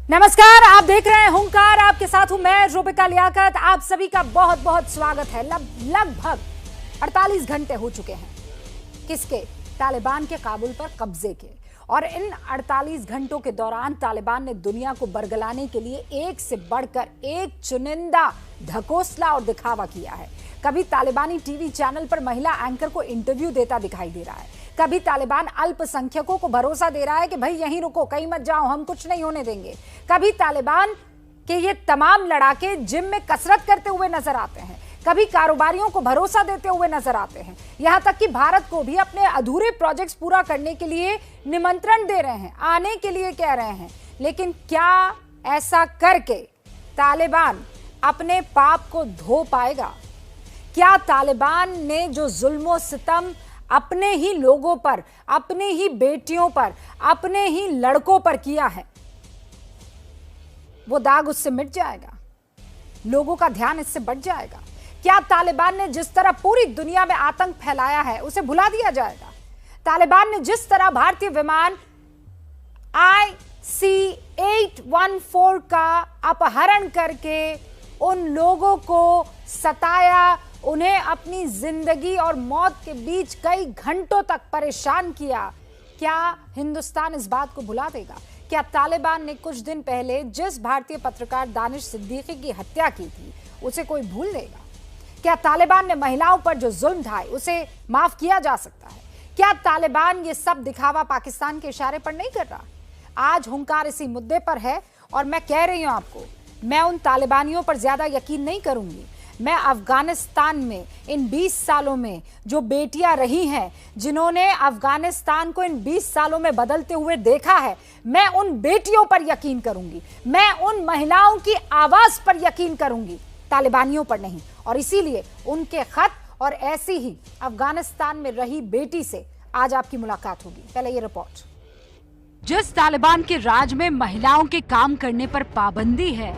नमस्कार, आप देख रहे हैं हुंकार। आपके साथ हूं मैं रूबिका लियाकत। आप सभी का बहुत बहुत स्वागत है। लगभग 48 घंटे हो चुके हैं किसके? तालिबान के काबुल पर कब्जे के। और इन 48 घंटों के दौरान तालिबान ने दुनिया को बरगलाने के लिए एक से बढ़कर एक चुनिंदा ढकोसला और दिखावा किया है। कभी तालिबानी टीवी चैनल पर महिला एंकर को इंटरव्यू देता दिखाई दे रहा है, कभी तालिबान अल्पसंख्यकों को भरोसा दे रहा है कि भाई यहीं रुको, कहीं मत जाओ, हम कुछ नहीं होने देंगे। कभी तालिबान के ये तमाम लड़ाके जिम में कसरत करते हुए नजर आते हैं, कभी कारोबारियों को भरोसा देते हुए नजर आते हैं। यहां तक कि भारत को भी अपने अधूरे प्रोजेक्ट्स पूरा करने के लिए निमंत्रण दे रहे हैं, आने के लिए कह रहे हैं। लेकिन क्या ऐसा करके तालिबान अपने पाप को धो पाएगा? क्या तालिबान ने जो जुल्म सितम अपने ही लोगों पर, अपने ही बेटियों पर, अपने ही लड़कों पर किया है, वो दाग उससे मिट जाएगा? लोगों का ध्यान इससे बढ़ जाएगा? क्या तालिबान ने जिस तरह पूरी दुनिया में आतंक फैलाया है उसे भुला दिया जाएगा? तालिबान ने जिस तरह भारतीय विमान IC-814 का अपहरण करके उन लोगों को सताया, उन्हें अपनी जिंदगी और मौत के बीच कई घंटों तक परेशान किया, क्या हिंदुस्तान इस बात को भुला देगा? क्या तालिबान ने कुछ दिन पहले जिस भारतीय पत्रकार दानिश सिद्दीकी की हत्या की थी उसे कोई भूल देगा? क्या तालिबान ने महिलाओं पर जो जुल्म ढाए उसे माफ किया जा सकता है? क्या तालिबान ये सब दिखावा पाकिस्तान के इशारे पर नहीं कर रहा? आज हुंकार इसी मुद्दे पर है और मैं कह रही हूं आपको, मैं उन तालिबानियों पर ज्यादा यकीन नहीं करूंगी। मैं अफगानिस्तान में इन 20 सालों में जो बेटियां रही हैं, जिन्होंने अफगानिस्तान को इन 20 सालों में बदलते हुए देखा है, मैं उन बेटियों पर यकीन करूंगी, मैं उन महिलाओं की आवाज पर यकीन करूंगी, तालिबानियों पर नहीं। और इसीलिए उनके खत और ऐसी ही अफगानिस्तान में रही बेटी से आज आपकी मुलाकात होगी। पहले ये रिपोर्ट। जिस तालिबान के राज में महिलाओं के काम करने पर पाबंदी है,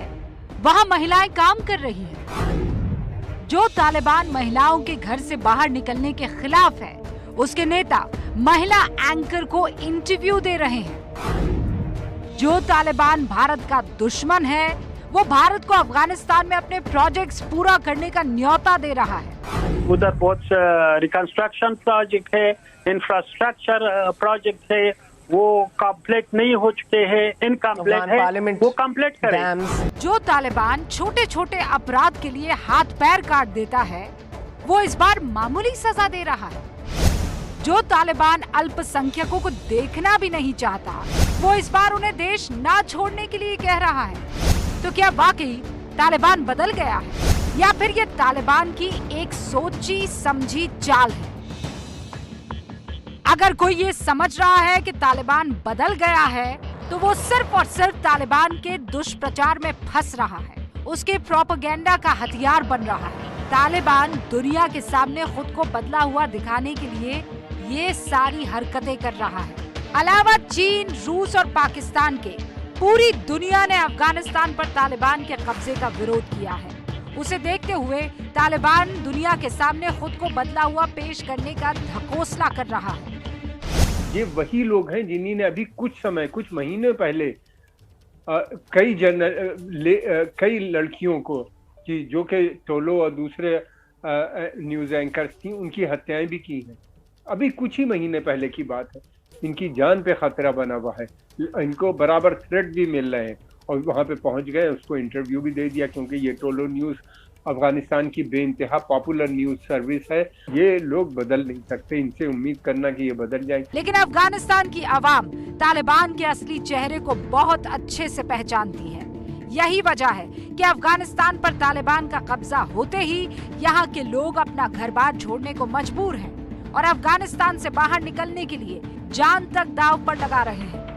वहां महिलाएं काम कर रही हैं। जो तालिबान महिलाओं के घर से बाहर निकलने के खिलाफ है, उसके नेता महिला एंकर को इंटरव्यू दे रहे हैं। जो तालिबान भारत का दुश्मन है, वो भारत को अफगानिस्तान में अपने प्रोजेक्ट्स पूरा करने का न्योता दे रहा है। उधर बहुत रिकंस्ट्रक्शन प्रोजेक्ट है, इंफ्रास्ट्रक्चर प्रोजेक्ट है, वो कंप्लीट नहीं हो चुके हैं, इनकम्प्लीट है, वो कंप्लीट करें। जो तालिबान छोटे छोटे अपराध के लिए हाथ पैर काट देता है, वो इस बार मामूली सजा दे रहा है। जो तालिबान अल्पसंख्यकों को देखना भी नहीं चाहता, वो इस बार उन्हें देश ना छोड़ने के लिए कह रहा है। तो क्या वाकई तालिबान बदल गया है, या फिर ये तालिबान की एक सोची समझी चाल है? अगर कोई ये समझ रहा है कि तालिबान बदल गया है, तो वो सिर्फ और सिर्फ तालिबान के दुष्प्रचार में फंस रहा है, उसके प्रोपेगेंडा का हथियार बन रहा है। तालिबान दुनिया के सामने खुद को बदला हुआ दिखाने के लिए ये सारी हरकतें कर रहा है। अलावा चीन, रूस और पाकिस्तान के पूरी दुनिया ने अफगानिस्तान पर तालिबान के कब्जे का विरोध किया है। उसे देखते हुए तालिबान दुनिया के सामने खुद को बदला हुआ पेश करने का ढकोसला कर रहा है। ये वही लोग हैं जिन्होंने अभी कुछ महीने पहले कई लड़कियों को, जो कि टोलो और दूसरे न्यूज एंकर्स थी, उनकी हत्याएं भी की हैं। अभी कुछ ही महीने पहले की बात है। इनकी जान पे खतरा बना हुआ है, इनको बराबर थ्रेट भी मिल रहे हैं और वहां पे पहुंच गए, उसको इंटरव्यू भी दे दिया, क्योंकि ये टोलो न्यूज अफगानिस्तान की बेइंतहा पॉपुलर न्यूज सर्विस है। ये लोग बदल नहीं सकते, इनसे उम्मीद करना कि ये बदल जाए। लेकिन अफगानिस्तान की आवाम तालिबान के असली चेहरे को बहुत अच्छे से पहचानती है। यही वजह है कि अफगानिस्तान पर तालिबान का कब्जा होते ही यहाँ के लोग अपना घर बार छोड़ने को मजबूर हैं और अफगानिस्तान से बाहर निकलने के लिए जान तक दांव पर लगा रहे हैं।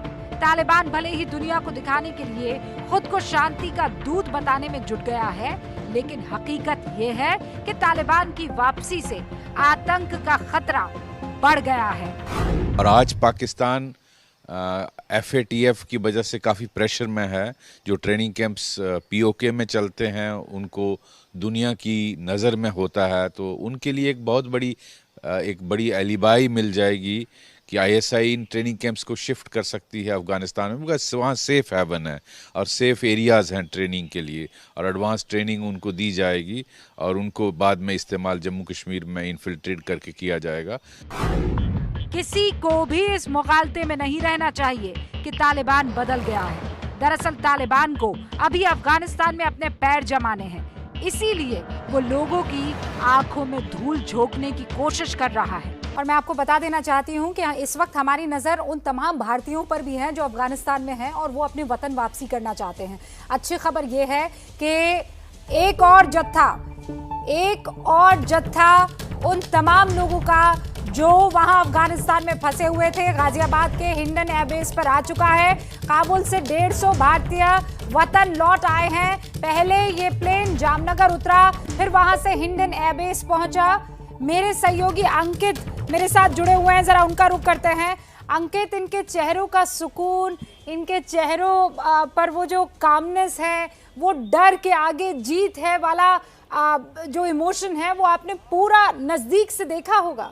तालिबान भले ही दुनिया को दिखाने के लिए खुद को शांति का दूत बताने में जुट गया है, लेकिन हकीकत ये है कि तालिबान की वापसी से आतंक का खतरा बढ़ गया है। और आज पाकिस्तान FATF की वजह से काफ़ी प्रेशर में है। जो ट्रेनिंग कैंप्स POK में चलते हैं, उनको दुनिया की नज़र में होता है, तो उनके लिए एक बहुत बड़ी एलिबाई मिल जाएगी कि आईएसआई इन ट्रेनिंग कैंप्स को शिफ्ट कर सकती है अफगानिस्तान में, बिकॉज वहाँ सेफ हेवन है और सेफ एरियाज़ हैं ट्रेनिंग के लिए, और एडवांस ट्रेनिंग उनको दी जाएगी और उनको बाद में इस्तेमाल जम्मू कश्मीर में इन्फिल्ट्रेट करके किया जाएगा। किसी को भी इस मुगालते में नहीं रहना चाहिए कि तालिबान बदल गया है। दरअसल तालिबान को अभी अफगानिस्तान में अपने पैर जमाने हैं, इसीलिए वो लोगों की आंखों में धूल झोंकने की कोशिश कर रहा है। और मैं आपको बता देना चाहती हूँ कि इस वक्त हमारी नज़र उन तमाम भारतीयों पर भी है जो अफगानिस्तान में हैं और वो अपने वतन वापसी करना चाहते हैं। अच्छी खबर ये है कि एक और जत्था उन तमाम लोगों का जो वहां अफगानिस्तान में फंसे हुए थे गाजियाबाद के हिंडन एयरबेस पर आ चुका है। काबुल से 150 भारतीय वतन लौट आए हैं। पहले ये प्लेन जामनगर उतरा, फिर वहां से हिंडन एयरबेस पहुंचा। मेरे सहयोगी अंकित मेरे साथ जुड़े हुए हैं, जरा उनका रुख करते हैं। अंकित, इनके चेहरों का सुकून, इनके चेहरों पर वो जो कामनेस है, वो डर के आगे जीत है वाला जो इमोशन है, वो आपने पूरा नजदीक से देखा होगा।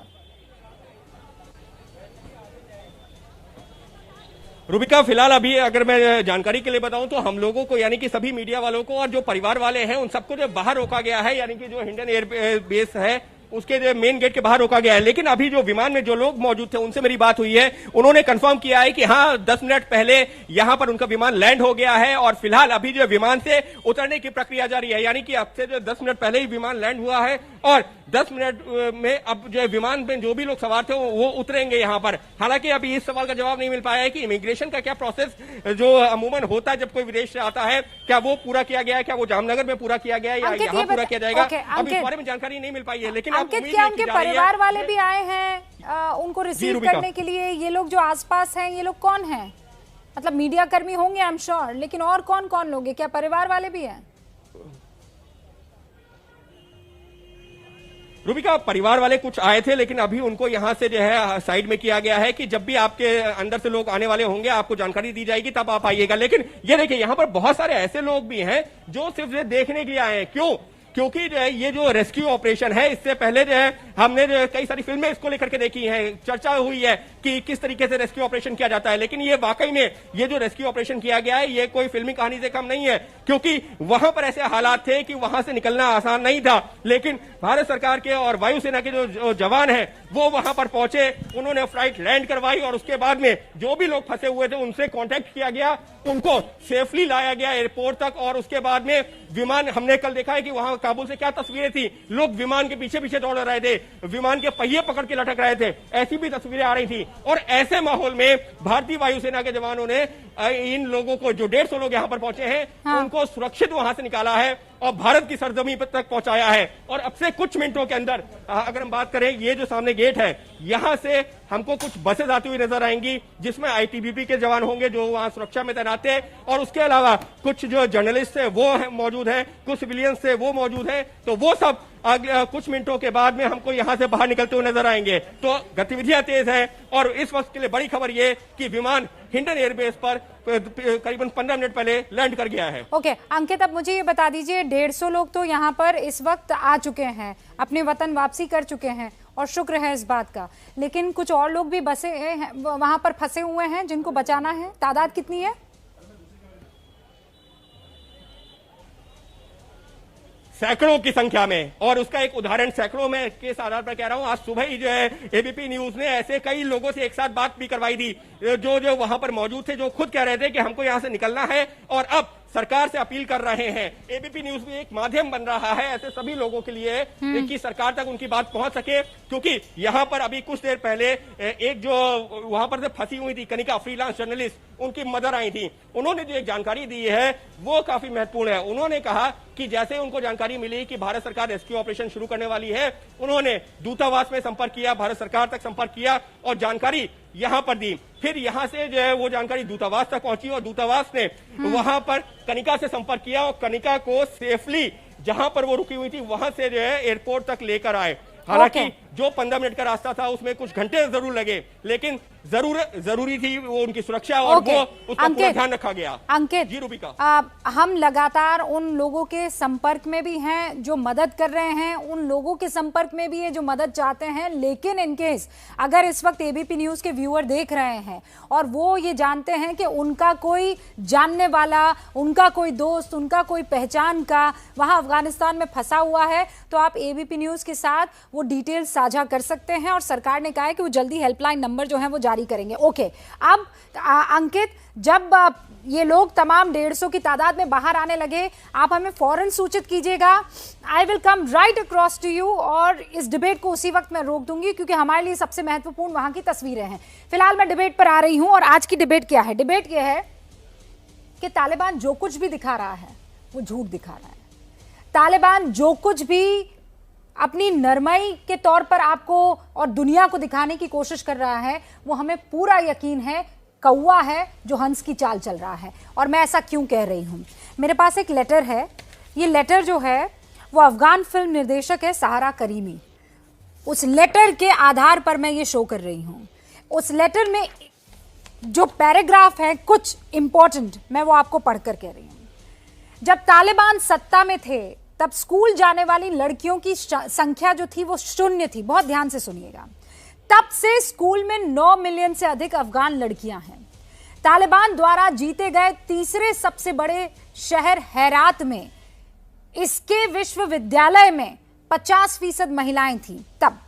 रूबिका, फिलहाल अभी अगर मैं जानकारी के लिए बताऊं तो हम लोगों को, यानी कि सभी मीडिया वालों को और जो परिवार वाले हैं उन सबको जो बाहर रोका गया है, यानी कि जो हिंडन एयर बेस है उसके जो मेन गेट के बाहर रोका गया है। लेकिन अभी जो विमान में जो लोग मौजूद थे उनसे मेरी बात हुई है, उन्होंने कंफर्म किया है कि हाँ 10 मिनट पहले यहां पर उनका विमान लैंड हो गया है और फिलहाल अभी जो विमान से उतरने की प्रक्रिया जारी है, यानी कि अब से जो 10 मिनट पहले ही विमान लैंड हुआ है और 10 मिनट में अब जो विमान में जो भी लोग सवार थे वो उतरेंगे यहां पर। हालांकि अभी इस सवाल का जवाब नहीं मिल पाया है कि इमिग्रेशन का क्या प्रोसेस जो अमूमन होता है जब कोई विदेश से आता है, क्या वो पूरा किया गया है, क्या वो जामनगर में पूरा किया गया है या यहाँ पूरा किया जाएगा, अभी इस बारे में जानकारी नहीं मिल पाई है। लेकिन उनके परिवार वाले भी आए हैं उनको रिसीव करने के लिए। ये लोग जो आसपास हैं, ये लोग कौन हैं? मतलब मीडिया कर्मी होंगे आई एम श्योर, लेकिन और कौन कौन लोग हैं? क्या परिवार वाले भी हैं? रूबिका, परिवार वाले कुछ आए थे लेकिन अभी उनको यहां से जो है साइड में किया गया है कि जब भी आपके अंदर से लोग आने वाले होंगे आपको जानकारी दी जाएगी तब आप आइएगा। लेकिन ये देखिए यहां पर बहुत सारे ऐसे लोग भी हैं जो सिर्फ देखने के लिए आए हैं। क्यों? क्योंकि जो है ये जो रेस्क्यू ऑपरेशन है, इससे पहले जो है हमने जो कई सारी फिल्में इसको लेकर के देखी हैं, चर्चा हुई है कि किस तरीके से रेस्क्यू ऑपरेशन किया जाता है। लेकिन ये वाकई में ये जो रेस्क्यू ऑपरेशन किया गया है ये कोई फिल्मी कहानी से कम नहीं है, क्योंकि वहां पर ऐसे हालात थे कि वहां से निकलना आसान नहीं था। लेकिन भारत सरकार के और वायुसेना के जो जवान हैं वो वहां पर पहुंचे, उन्होंने फ्लाइट लैंड करवाई और उसके बाद में जो भी लोग फंसे हुए थे उनसे कॉन्टेक्ट किया गया, उनको सेफली लाया गया एयरपोर्ट तक। और उसके बाद में विमान, हमने कल देखा है कि वहां काबुल से क्या तस्वीरें थी, लोग विमान के पीछे पीछे दौड़ रहे थे, विमान के पहिए पकड़ के लटक रहे थे, ऐसी भी तस्वीरें आ रही थी। और ऐसे माहौल में भारतीय वायुसेना के जवानों ने इन लोगों को, जो 150 लोग यहां पर पहुंचे हैं, उनको सुरक्षित वहां से निकाला है और भारत की सरजमी तक पहुंचाया है। और अब से कुछ मिनटों के अंदर अगर हम बात करें, ये जो सामने गेट है यहां से हमको कुछ बसें आती हुई नजर आएंगी जिसमें आईटीबीपी के जवान होंगे जो वहां सुरक्षा में तैनात है, और उसके अलावा कुछ जो जर्नलिस्ट है वो मौजूद है, कुछ सिविलियंस है वो मौजूद है। तो वो सब कुछ मिनटों के बाद में हमको यहां से बाहर निकलते हुए नजर आएंगे। तो गतिविधियां तेज है और इस वक्त के लिए बड़ी खबर ये कि विमान हिंडन एयरबेस पर करीबन 15 मिनट पहले लैंड कर गया है। ओके अंकित, अब मुझे ये बता दीजिए, 150 लोग तो यहाँ पर इस वक्त आ चुके हैं, अपने वतन वापसी कर चुके हैं और शुक्र है इस बात का, लेकिन कुछ और लोग भी बसे हैं वहां पर, फंसे हुए हैं जिनको बचाना है। तादाद कितनी है? सैकड़ों की संख्या में, और उसका एक उदाहरण सैकड़ों में के आधार पर कह रहा हूं, आज सुबह ही जो है एबीपी न्यूज ने ऐसे कई लोगों से एक साथ बात भी करवाई थी जो वहां पर मौजूद थे, जो खुद कह रहे थे कि हमको यहां से निकलना है और अब सरकार से अपील कर रहे हैं। एबीपी न्यूज भी एक माध्यम बन रहा है ऐसे सभी लोगों के लिए कि सरकार तक उनकी बात पहुंच सके, क्योंकि यहां पर अभी कुछ देर पहले एक जो वहां पर से फंसी हुई थी कनिका, फ्रीलांस जर्नलिस्ट, उनकी मदर आई थी, उन्होंने जो एक जानकारी दी है वो काफी महत्वपूर्ण है। उन्होंने कहा कि जैसे उनको जानकारी मिली कि भारत सरकार रेस्क्यू ऑपरेशन शुरू करने वाली है, उन्होंने दूतावास में संपर्क किया, भारत सरकार तक संपर्क किया और जानकारी यहां पर दी। फिर यहां से जो है वो जानकारी दूतावास तक पहुंची और दूतावास ने वहां पर कनिका से संपर्क किया और कनिका को सेफली जहां पर वो रुकी हुई थी वहां से जो है एयरपोर्ट तक लेकर आए। हालांकि जो 15 मिनट का रास्ता था उसमें कुछ घंटे जरूर लगे, लेकिन जरूरी थी वो उनकी सुरक्षा और वो उसका पूरा ध्यान रखा गया। अंकित जी रूबिका, हम लगातार उन लोगों के संपर्क में भी हैं जो मदद कर रहे हैं, उन लोगों के संपर्क में भी है जो मदद चाहते हैं, लेकिन इनकेस अगर इस वक्त एबीपी न्यूज के व्यूअर देख रहे हैं और वो ये जानते हैं कि उनका कोई जानने वाला, उनका कोई दोस्त, उनका कोई पहचान का वहां अफगानिस्तान में फंसा हुआ है, तो आप एबीपी न्यूज के साथ वो डिटेल साझा कर सकते हैं और सरकार ने कहा है कि वो जल्दी हेल्पलाइन नंबर जो है वो जारी करेंगे। ओके, अब अंकित, जब ये लोग तमाम 150 की तादाद में बाहर आने लगे, आप हमें फौरन सूचित कीजिएगा। I will come right across to you और इस डिबेट को उसी वक्त मैं रोक दूंगी क्योंकि हमारे लिए सबसे महत्वपूर्ण वहां की तस्वीरें हैं। फिलहाल मैं डिबेट पर आ रही हूं और आज की डिबेट क्या है? डिबेट यह है कि तालिबान जो कुछ भी दिखा रहा है वो झूठ दिखा रहा है। तालिबान जो कुछ भी अपनी नरमाई के तौर पर आपको और दुनिया को दिखाने की कोशिश कर रहा है, वो हमें पूरा यकीन है कौवा है जो हंस की चाल चल रहा है। और मैं ऐसा क्यों कह रही हूं? मेरे पास एक लेटर है, ये लेटर जो है वो अफगान फिल्म निर्देशक है सहारा करीमी, उस लेटर के आधार पर मैं ये शो कर रही हूं। उस लेटर में जो पैराग्राफ है कुछ इंपॉर्टेंट, मैं वो आपको पढ़कर कह रही हूं। जब तालिबान सत्ता में थे तब स्कूल जाने वाली लड़कियों की संख्या जो थी वो 0 थी। बहुत ध्यान से सुनिएगा। तब से स्कूल में 9 मिलियन से अधिक अफगान लड़कियां हैं। तालिबान द्वारा जीते गए तीसरे सबसे बड़े शहर हेरात में इसके विश्वविद्यालय में 50% महिलाएं थीं। तब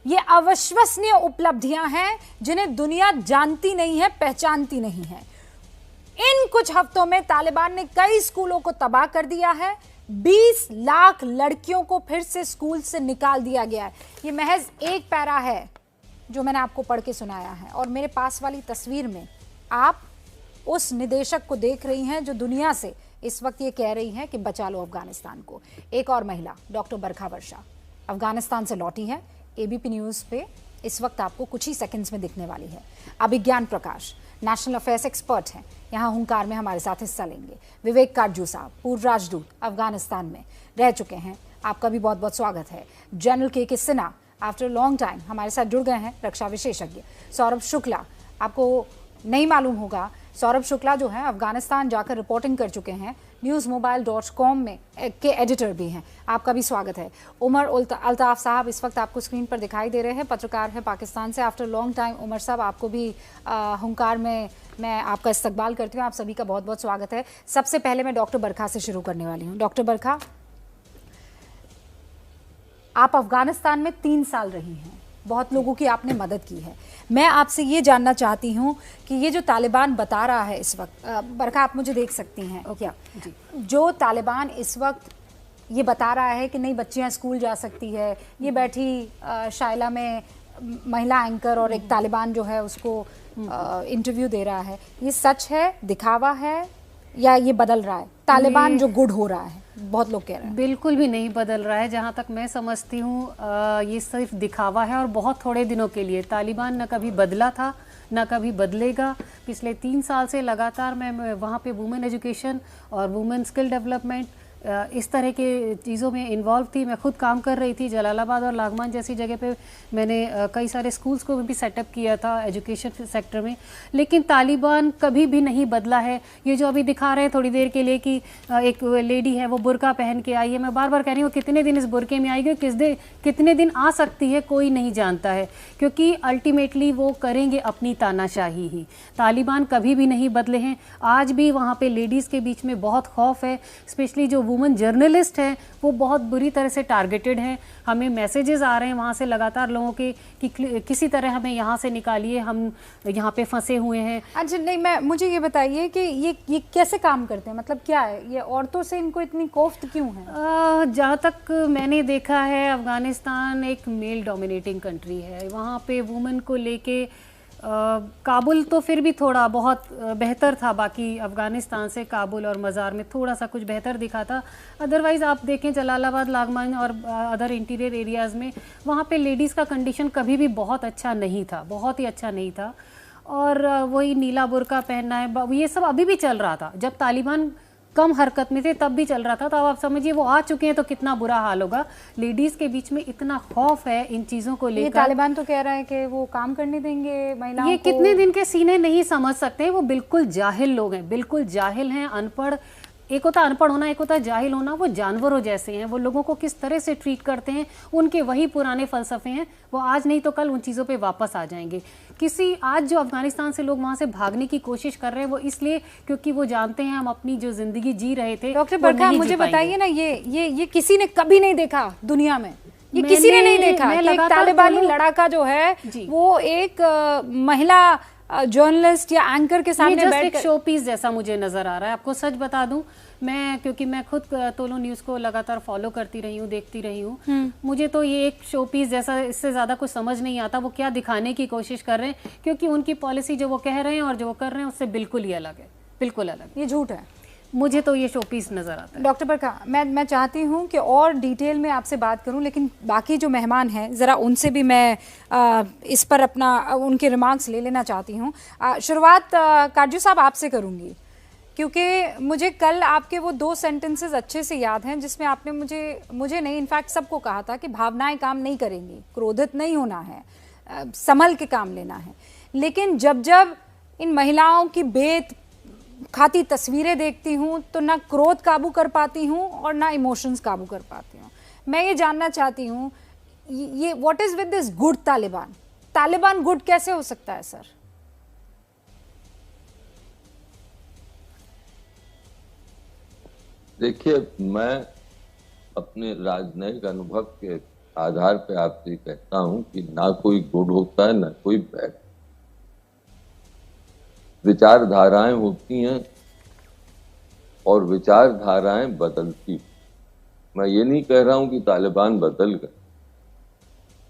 ये अविश्वसनीय उपलब्धियां हैं जिन्हें दुनिया जानती नहीं है, पहचानती नहीं है। इन कुछ हफ्तों में तालिबान ने कई स्कूलों को तबाह कर दिया है। 20 लाख लड़कियों को फिर से स्कूल से निकाल दिया गया है। ये महज एक पैरा है जो मैंने आपको पढ़ के सुनाया है और मेरे पास वाली तस्वीर में आप उस निदेशक को देख रही हैं जो दुनिया से इस वक्त ये कह रही हैं कि बचा लो अफगानिस्तान को। एक और महिला डॉक्टर बरखा वर्षा अफगानिस्तान से लौटी है। एबीपी न्यूज़ पे इस वक्त आपको कुछ ही सेकंड्स में दिखने वाली है। अभिज्ञान प्रकाश नेशनल अफेयर्स एक्सपर्ट हैं, यहाँ हुंकार में हमारे साथ हिस्सा लेंगे। विवेक काटजू साहब पूर्व राजदूत अफगानिस्तान में रह चुके हैं, आपका भी बहुत बहुत स्वागत है। जनरल के सिन्हा आफ्टर लॉन्ग टाइम हमारे साथ जुड़ गए हैं, रक्षा विशेषज्ञ। सौरभ शुक्ला, आपको नहीं मालूम होगा, सौरभ शुक्ला जो है अफगानिस्तान जाकर रिपोर्टिंग कर चुके हैं, newsmobile.com में के एडिटर भी हैं, आपका भी स्वागत है। उमर अल्ताफ साहब इस वक्त आपको स्क्रीन पर दिखाई दे रहे हैं, पत्रकार हैं पाकिस्तान से आफ्टर लॉन्ग टाइम। उमर साहब, आपको भी हुंकार में मैं आपका इस्तकबाल करती हूँ, आप सभी का बहुत बहुत स्वागत है। सबसे पहले मैं डॉक्टर बरखा से शुरू करने वाली हूँ। डॉक्टर बरखा, आप अफगानिस्तान में 3 साल रही हैं, बहुत लोगों की आपने मदद की है। मैं आपसे ये जानना चाहती हूँ कि ये जो तालिबान बता रहा है इस वक्त, बरखा आप मुझे देख सकती हैं क्या? जी। जो तालिबान इस वक्त ये बता रहा है कि नहीं बच्चियाँ स्कूल जा सकती है, ये बैठी शाइला में महिला एंकर और एक तालिबान जो है उसको इंटरव्यू दे रहा है, ये सच है, दिखावा है या ये बदल रहा है? तालिबान जो गुड हो रहा है, बहुत लोग कह रहे हैं। बिल्कुल भी नहीं बदल रहा है, जहाँ तक मैं समझती हूँ ये सिर्फ दिखावा है और बहुत थोड़े दिनों के लिए। तालिबान न कभी बदला था न कभी बदलेगा। पिछले 3 साल से लगातार मैं वहाँ पे वुमेन एजुकेशन और वुमेन स्किल डेवलपमेंट इस तरह के चीज़ों में इन्वॉल्व थी। मैं खुद काम कर रही थी जलालाबाद और लागमान जैसी जगह पे, मैंने कई सारे स्कूल्स को भी सेटअप किया था एजुकेशन सेक्टर में। लेकिन तालिबान कभी भी नहीं बदला है। ये जो अभी दिखा रहे हैं थोड़ी देर के लिए कि एक लेडी है वो बुर्का पहन के आई है, मैं बार बार कह रही हूँ कितने दिन इस बुर्के में आएगी, कितने दिन आ सकती है, कोई नहीं जानता है, क्योंकि अल्टीमेटली वो करेंगे अपनी तानाशाही ही। तालिबान कभी भी नहीं बदले हैं। आज भी वहाँ पर लेडीज़ के बीच में बहुत खौफ है, स्पेशली जो वुमेन जर्नलिस्ट हैं वो बहुत बुरी तरह से टारगेटेड हैं। हमें मैसेजेस आ रहे हैं वहाँ से लगातार लोगों के कि किसी तरह हमें यहाँ से निकालिए, हम यहाँ पे फंसे हुए हैं। अच्छा, नहीं, मुझे ये बताइए कि ये कैसे काम करते हैं, मतलब क्या है ये, औरतों से इनको इतनी कोफ्त क्यों है? जहाँ तक मैंने देखा है अफगानिस्तान एक मेल डोमिनेटिंग कंट्री है। वहाँ पे वुमेन को लेके काबुल तो फिर भी थोड़ा बहुत बेहतर था, बाकी अफ़गानिस्तान से काबुल और मज़ार में थोड़ा सा कुछ बेहतर दिखा था। अदरवाइज़ आप देखें जलालाबाद, लागमान और अदर इंटीरियर एरियाज़ में वहाँ पे लेडीज़ का कंडीशन कभी भी बहुत अच्छा नहीं था, बहुत ही अच्छा नहीं था। और वही नीला बुर्का पहनना है, ये सब अभी भी चल रहा था। जब तालिबान कम हरकत में थे तब भी चल रहा था, तो अब आप समझिए वो आ चुके हैं तो कितना बुरा हाल होगा। लेडीज के बीच में इतना खौफ है इन चीजों को लेकर। तालिबान तो कह रहा है कि वो काम करने देंगे महिलाओं को। ये कितने दिन के सीने नहीं समझ सकते, वो बिल्कुल जाहिल लोग हैं, बिल्कुल जाहिल हैं, अनपढ़। एक होता अनपढ़ होना, एक होता जाहिल होना। वो जानवरों जैसे हैं, वो लोगों को किस तरह से ट्रीट करते हैं, उनके वही पुराने फलसफे हैं। वो आज नहीं तो कल उन चीज़ों पे वापस आ जाएंगे। आज जो अफगानिस्तान से लोग वहाँ से भागने की कोशिश कर रहे हैं वो इसलिए क्योंकि वो जानते हैं हम अपनी जो जिंदगी जी रहे थे। डॉक्टर बरखा, मुझे बताइए ना, ये किसी ने कभी नहीं देखा दुनिया में, ये किसी ने नहीं देखा कि एक तालिबानी लड़ाका जो है वो एक महिला जर्नलिस्ट या एंकर के सामने बैठ एक शो पीस जैसा मुझे नजर आ रहा है। आपको सच बता दूं, क्योंकि मैं खुद तोलो न्यूज़ को लगातार फॉलो करती रही हूँ, देखती रही हूँ, मुझे तो ये एक शो पीस जैसा, इससे ज़्यादा कुछ समझ नहीं आता। वो क्या दिखाने की कोशिश कर रहे हैं, क्योंकि उनकी पॉलिसी जो वो कह रहे हैं और जो वो कर रहे हैं उससे बिल्कुल ही अलग है, बिल्कुल अलग। ये झूठ है, मुझे तो ये शो पीस नज़र आता है। डॉक्टर बरखा, मैं चाहती हूँ कि और डिटेल में आपसे बात करूँ, लेकिन बाकी जो मेहमान हैं ज़रा उनसे भी मैं इस पर अपना उनके रिमार्क्स ले लेना चाहती हूँ। शुरुआत काजू साहब आपसे करूँगी, क्योंकि मुझे कल आपके वो 2 सेंटेंसेस अच्छे से याद हैं जिसमें आपने मुझे नहीं, इनफैक्ट सबको कहा था कि भावनाएं काम नहीं करेंगी, क्रोधित नहीं होना है, संभल के काम लेना है। लेकिन जब जब इन महिलाओं की बेत खाती तस्वीरें देखती हूँ तो ना क्रोध काबू कर पाती हूँ और ना इमोशंस काबू कर पाती हूँ। मैं ये जानना चाहती हूँ, ये what is with this good Taliban? Taliban good कैसे हो सकता है सर? देखिए, मैं अपने राजनयिक अनुभव के आधार पर आपसे कहता हूं कि ना कोई गुड होता है ना कोई बैड। विचारधाराएं होती हैं और विचारधाराएं बदलती। मैं ये नहीं कह रहा हूं कि तालिबान बदल गए।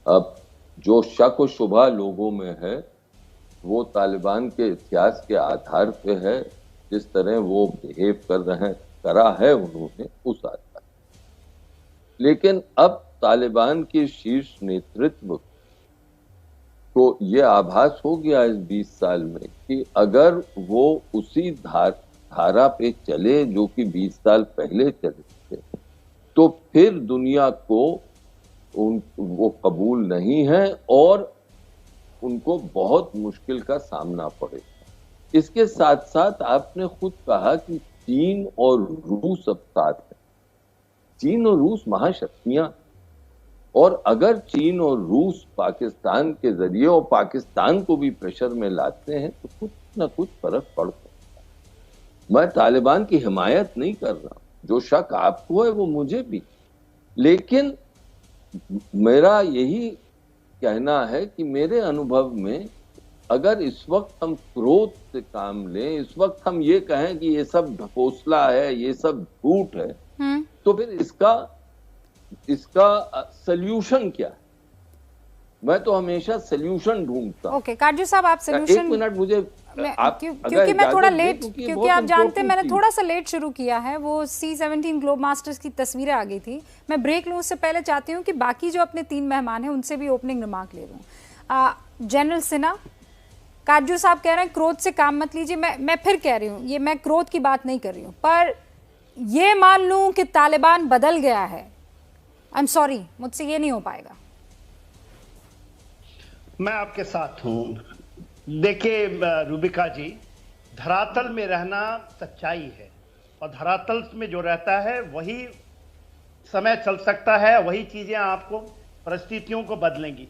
अब जो शक व शुबा लोगों में है वो तालिबान के इतिहास के आधार पे है, जिस तरह वो बिहेव करा है उन्होंने उस आधार। लेकिन अब तालिबान के शीर्ष नेतृत्व को ये आभास हो गया इस 20 साल में कि अगर वो उसी धारा पे चले जो कि 20 साल पहले चले थे, तो फिर दुनिया को वो कबूल नहीं है और उनको बहुत मुश्किल का सामना पड़ेगा। इसके साथ साथ आपने खुद कहा कि चीन और रूस अब साथ है। चीन और रूस महाशक्तियां, और अगर चीन और रूस पाकिस्तान के जरिए और पाकिस्तान को भी प्रेशर में लाते हैं तो कुछ ना कुछ फर्क पड़ सकता है। मैं तालिबान की हिमायत नहीं कर रहा, जो शक आपको है वो मुझे भी, लेकिन मेरा यही कहना है कि मेरे अनुभव में अगर इस वक्त हम क्रोध से काम लें, इस वक्त हम ये कहें कि ये सब ढकोसला है, ये सब झूठ है, तो फिर इसका सल्यूशन क्या है? मैं तो हमेशा सल्यूशन ढूंढता हूं। ओके काजू साहब, आप सल्यूशन, 1 मिनट मुझे क्योंकि मैं थोड़ा लेट, क्योंकि आप जानते हैं मैंने थोड़ा सा लेट शुरू किया है। वो C-17 ग्लोब मास्टर्स की तस्वीरें आ गई थी। मैं ब्रेक लूं उससे पहले चाहती हूँ कि बाकी जो अपने 3 मेहमान हैं उनसे भी ओपनिंग रिमार्क ले लूं। जनरल सिन्हा, काजू साहब कह रहे हैं क्रोध से काम मत लीजिए। मैं फिर कह रही हूँ, ये मैं क्रोध की बात नहीं कर रही हूँ, पर ये मान लूं कि तालिबान बदल गया है, आई एम सॉरी, मुझसे ये नहीं हो पाएगा। मैं आपके साथ हूं। देखिए रूबिका जी, धरातल में रहना सच्चाई है और धरातल में जो रहता है वही समय चल सकता है, वही चीजें आपको परिस्थितियों को बदलेंगी।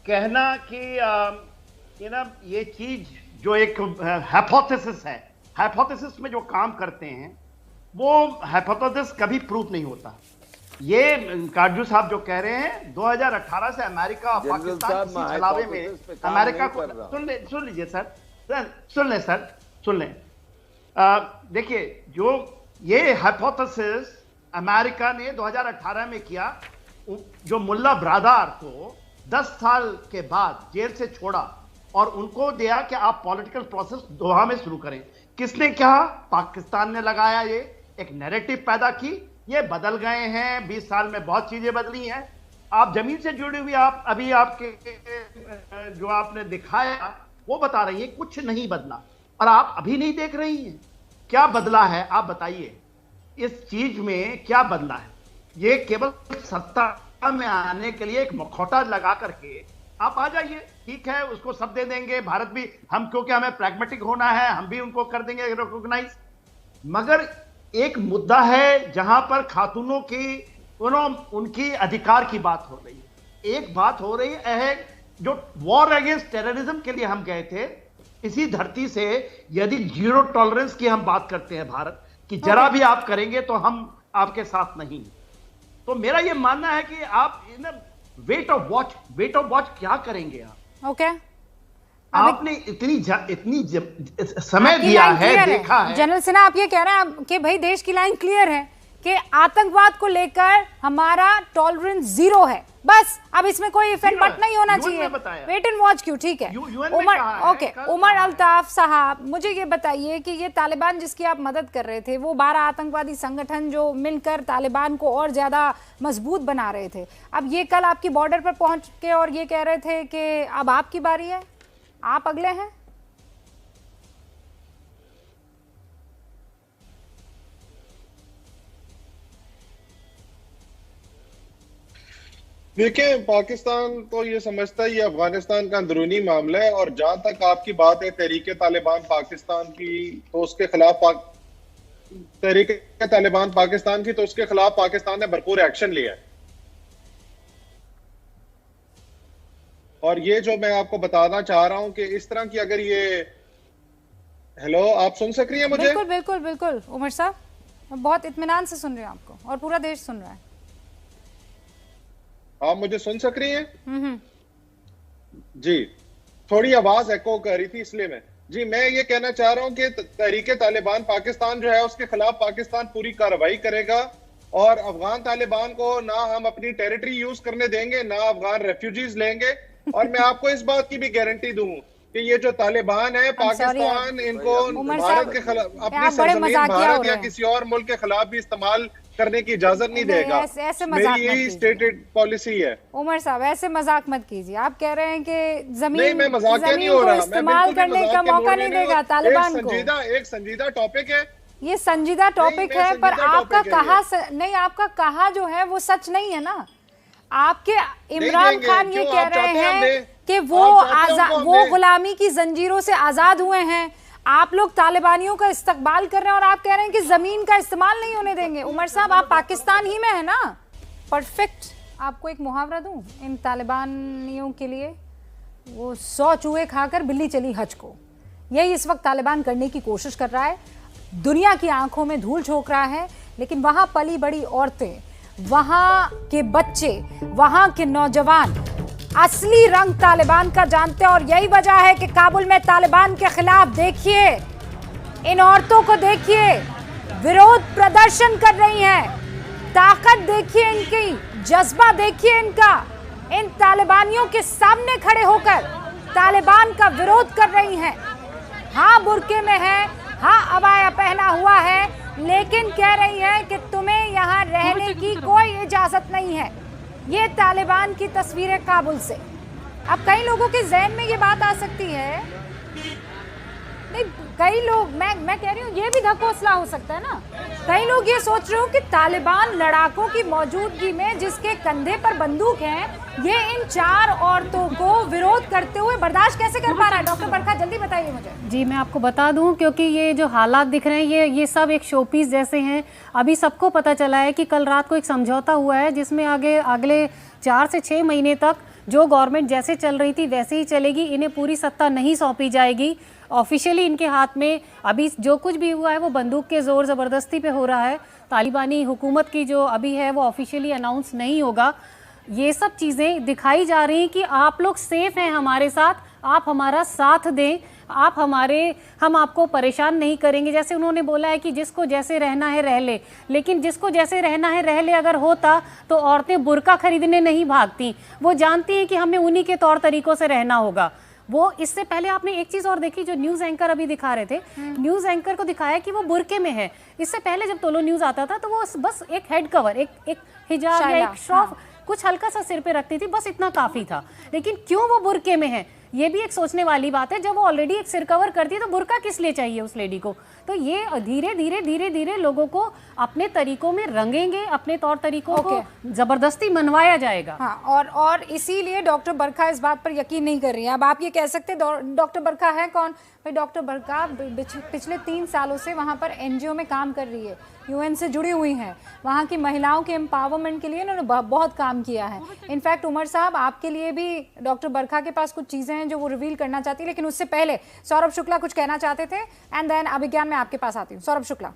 कहना कि ये चीज जो एक हाइपोथेसिस है, हाइपोथेसिस में जो काम करते हैं वो हाइपोथेसिस कभी प्रूफ नहीं होता। ये काजू साहब जो कह रहे हैं 2018 से अमेरिका और पाकिस्तान किसी छलावे में अमेरिका को, सुन लीजिए सर, सुन लें। देखिए, जो ये हाइपोथेसिस अमेरिका ने 2018 में किया, जो मुल्ला ब्रादार को 10 साल के बाद जेल से छोड़ा और उनको दिया कि आप पॉलिटिकल प्रोसेस दोहा में शुरू करें। किसने कहा? पाकिस्तान ने लगाया। ये एक नैरेटिव पैदा की। ये बदल गए हैं, 20 साल में बहुत चीजें बदली हैं। आप जमीन से जुड़ी हुई, आप अभी आपके जो आपने दिखाया वो बता रही है कुछ नहीं बदला, और आप अभी नहीं देख रही हैं। क्या बदला है आप बताइए। इस चीज में क्या बदला है? ये केवल सत्ता में आने के लिए एक मुखौटा लगा करके आप आ जाइए, ठीक है, उसको सब दे देंगे, भारत भी, हम क्योंकि हमें प्रैग्मेटिक होना है, हम भी उनको कर देंगे रिकॉग्नाइज। मगर एक मुद्दा है जहां पर खातूनों की उनकी अधिकार की बात हो रही है। एक बात हो रही है, जो वॉर अगेंस्ट टेररिज्म के लिए हम गए थे, इसी धरती से यदि जीरो टॉलरेंस की हम बात करते हैं भारत कि जरा भी आप करेंगे तो हम आपके साथ नहीं। तो मेरा यह मानना है कि आप वेट ऑफ वॉच क्या करेंगे आप? ओके, आपने इतनी समय दिया है, देखा है। जनरल सिन्हा, आप ये कह रहे हैं कि भाई देश की लाइन क्लियर है कि आतंकवाद को लेकर हमारा टॉलरेंस जीरो है, बस अब इसमें कोई इफेक्ट बट नहीं होना चाहिए। वेट एंड वॉच क्यों? ठीक है। उमर अल्ताफ साहब, मुझे ये बताइए कि ये तालिबान जिसकी आप मदद कर रहे थे, वो 12 आतंकवादी संगठन जो मिलकर तालिबान को और ज्यादा मजबूत बना रहे थे, अब ये कल आपकी बॉर्डर पर पहुंच के और ये कह रहे थे कि अब आपकी बारी है, आप अगले हैं। देखिए, पाकिस्तान तो ये समझता है ये अफगानिस्तान का अंदरूनी मामला है, और जहां तक आपकी बात है तहरीक तालिबान पाकिस्तान की, तो उसके खिलाफ तहरीक तालिबान पाकिस्तान की, तो उसके खिलाफ पाकिस्तान ने भरपूर एक्शन लिया है। और ये जो मैं आपको बताना चाह रहा हूं कि इस तरह की अगर ये, हेलो, आप सुन सक रही हैं मुझे? बिल्कुल बिल्कुल बिल्कुल उमर साहब, मैं बहुत इत्मीनान से सुन रही हूँ आपको और पूरा देश सुन रहा है। आप मुझे सुन सक रही हैं? जी, थोड़ी आवाज एको कर रही थी इसलिए मैं ये कहना चाह रहा हूं कि तहरीक तालिबान पाकिस्तान जो है उसके खिलाफ पाकिस्तान पूरी कार्रवाई करेगा, और अफगान तालिबान को ना हम अपनी टेरिटरी यूज करने देंगे, ना अफगान रेफ्यूजीज लेंगे। और मैं आपको इस बात की भी गारंटी दूं कि ये जो तालिबान है, पाकिस्तान इनको भारत के खिलाफ, अपनी सरजमीन भारत या किसी और मुल्क के खिलाफ भी इस्तेमाल करने की इजाजत नहीं देगा। मेरी यही स्टेटेड पॉलिसी है। उमर साहब, ऐसे मजाक मत कीजिए। आप कह रहे हैं कि जमीन को इस्तेमाल करने का मौका नहीं देगा तालिबान को। एक संजीदा टॉपिक है, ये संजीदा टॉपिक है, पर आपका कहा नहीं, आपका कहा जो है वो सच नहीं है ना। आपके इमरान खान ये कह रहे हैं कि वो गुलामी की जंजीरों से आजाद हुए हैं, आप लोग तालिबानियों का इस्तकबाल कर रहे हैं, और आप कह रहे हैं कि जमीन का इस्तेमाल नहीं होने देंगे। उमर साहब, आप पाकिस्तान ही में है ना? परफेक्ट। आपको एक मुहावरा दूं इन तालिबानियों के लिए, वो 100 चूहे खाकर बिल्ली चली हज को। यही इस वक्त तालिबान करने की कोशिश कर रहा है, दुनिया की आंखों में धूल झोंक रहा है, लेकिन वहां पली बड़ी औरतें, वहां के बच्चे, वहां के नौजवान असली रंग तालिबान का जानते हैं। और यही वजह है कि काबुल में तालिबान के खिलाफ देखिए, इन औरतों को देखिए, विरोध प्रदर्शन कर रही हैं, ताकत देखिए इनकी, जज्बा देखिए इनका, इन तालिबानियों के सामने खड़े होकर तालिबान का विरोध कर रही हैं। हाँ, बुर्के में है, हाँ अबाया पहना हुआ है, लेकिन कह रही है कि तुम्हें यहाँ रहने की कोई इजाजत नहीं है। ये तालिबान की तस्वीरें काबुल से। अब कई लोगों के जहन में ये बात आ सकती है, नहीं, कई लोग, मैं कह रही हूँ ये भी ढकोसला हो सकता है ना। कई लोग ये सोच रहे हो कि तालिबान लड़ाकों की मौजूदगी में, जिसके कंधे पर बंदूक है, ये इन 4 औरतों को विरोध करते हुए बर्दाश्त कैसे कर पा रहा है? डॉक्टर बरखा, जल्दी बताइए मुझे। जी, मैं आपको बता दूं, क्योंकि ये जो हालात दिख रहे हैं ये सब एक शोपीस जैसे हैं। अभी सबको पता चला है कि कल रात को एक समझौता हुआ है जिसमें अगले 4 से 6 महीने तक जो गवर्नमेंट जैसे चल रही थी वैसे ही चलेगी, इन्हें पूरी सत्ता नहीं सौंपी जाएगी। ऑफिशियली इनके हाथ में अभी जो कुछ भी हुआ है वो बंदूक के जोर ज़बरदस्ती पे हो रहा है। तालिबानी हुकूमत की जो अभी है वो ऑफिशियली अनाउंस नहीं होगा। ये सब चीज़ें दिखाई जा रही हैं कि आप लोग सेफ हैं हमारे साथ, आप हमारा साथ दें, हम आपको परेशान नहीं करेंगे। जैसे उन्होंने बोला है कि जिसको जैसे रहना है रह ले, लेकिन जिसको जैसे रहना है रह ले अगर होता तो औरतें बुर्का खरीदने नहीं भागती। वो जानती हैं कि हमें उन्हीं के तौर तरीकों से रहना होगा। वो इससे पहले आपने एक चीज़ और देखी, जो न्यूज़ एंकर अभी दिखा रहे थे, न्यूज़ एंकर को दिखाया कि वो बुर्के में है। इससे पहले जब तोलो न्यूज़ आता था तो वो बस एक हेड कवर, एक हिजाब या एक श्रॉफ कुछ हल्का सा सिर पे रखती थी, बस इतना काफ़ी था। लेकिन क्यों वो बुर्के में है ये भी एक सोचने वाली बात है। जब वो ऑलरेडी एक सिर कवर करती है तो बुर्का किस लिए चाहिए उस लेडी को? तो ये धीरे धीरे धीरे धीरे लोगों को अपने तरीकों में रंगेंगे, अपने तौर तरीकों को जबरदस्ती मनवाया जाएगा। हाँ, और इसीलिए डॉक्टर बरखा इस बात पर यकीन नहीं कर रही है। अब आप ये कह सकते हैं डॉक्टर बरखा है कौन? भाई डॉक्टर बरखा पिछले 3 सालों से वहाँ पर एनजीओ में काम कर रही है, यूएन से जुड़ी हुई हैं, वहाँ की महिलाओं के एम्पावरमेंट के लिए इन्होंने बहुत काम किया है। इनफैक्ट उमर साहब, आपके लिए भी डॉक्टर बरखा के पास कुछ चीज़ें हैं जो वो रिवील करना चाहती है, लेकिन उससे पहले सौरभ शुक्ला कुछ कहना चाहते थे, एंड देन अभिज्ञान में आपके पास आती हूँ। सौरभ शुक्ला।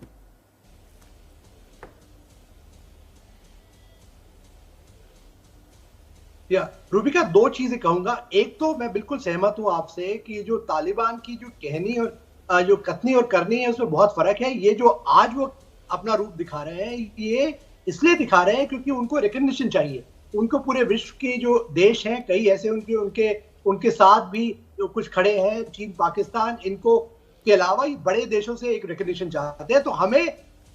रूबिका, 2 चीजें कहूंगा। एक तो मैं बिल्कुल सहमत हूं आपसे कि जो तालिबान की जो कहनी और जो कथनी और करनी है उसमें बहुत फर्क है। ये जो आज वो अपना रूप दिखा रहे हैं, ये इसलिए दिखा रहे हैं क्योंकि उनको रिकग्निशन चाहिए। उनको पूरे विश्व के जो देश हैं, कई ऐसे उनके साथ भी जो कुछ खड़े हैं, चीन, पाकिस्तान, इनको के अलावा ये बड़े देशों से एक रिकग्निशन चाहते हैं। तो हमें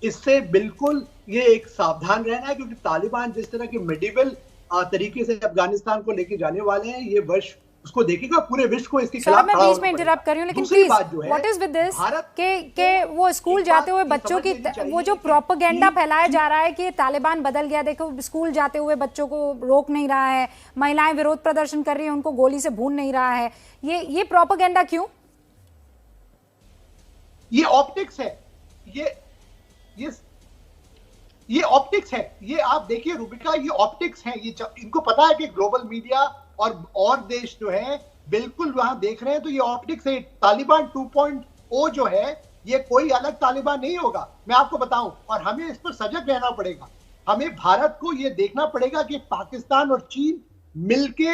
इससे बिल्कुल ये एक सावधान रहना है, क्योंकि तालिबान जिस तरह के मेडिवल तरीके से अफगानिस्तान को लेके जाने वाले हैं, ये वर्ष उसको देखेगा, पूरे विश्व को इसके खिलाफ मैं बीच में इंटरप्ट कर रही हूं, लेकिन please what is with this के वो स्कूल जाते हुए बच्चों की वो जो प्रोपेगेंडा फैलाया जा रहा है कि तालिबान बदल गया, देखो स्कूल जाते हुए बच्चों को रोक नहीं रहा है, महिलाएं विरोध प्रदर्शन कर रही हैं, उनको गोली से भून नहीं रहा है, ये प्रोपेगेंडा क्यों? ये ऑप्टिक्स है, ये ऑप्टिक्स है। ये आप देखिए रूबिका, ये ऑप्टिक्स है। ये इनको पता है कि ग्लोबल मीडिया और देश जो है बिल्कुल वहां देख रहे हैं, तो ये ऑप्टिक्स है। तालिबान 2.0 जो है, ये कोई अलग तालिबान नहीं होगा, मैं आपको बताऊं। और हमें इस पर सजग रहना पड़ेगा। हमें भारत को ये देखना पड़ेगा कि पाकिस्तान और चीन मिलके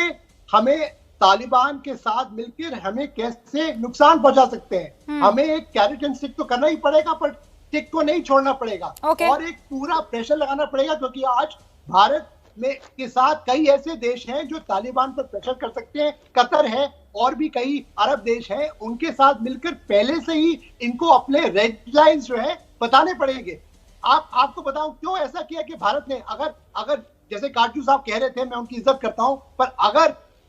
हमें तालिबान के साथ मिलकर हमें कैसे नुकसान पहुंचा सकते हैं। हमें एक कैरेट एंड स्टिक तो करना ही पड़ेगा, पर स्टिक को नहीं छोड़ना पड़ेगा। और एक पूरा प्रेशर लगाना पड़ेगा, क्योंकि आज भारत में के साथ कई ऐसे देश हैं जो तालिबान पर प्रेशर कर सकते हैं। कतर है और भी कई अरब देश हैं, उनके साथ मिलकर पहले से ही इनको अपने रेड लाइंस जो है बताने पड़ेंगे। आपको बताऊं क्यों ऐसा किया कि भारत ने अगर जैसे काजू साहब कह रहे थे, मैं उनकी इज्जत करता हूं, पर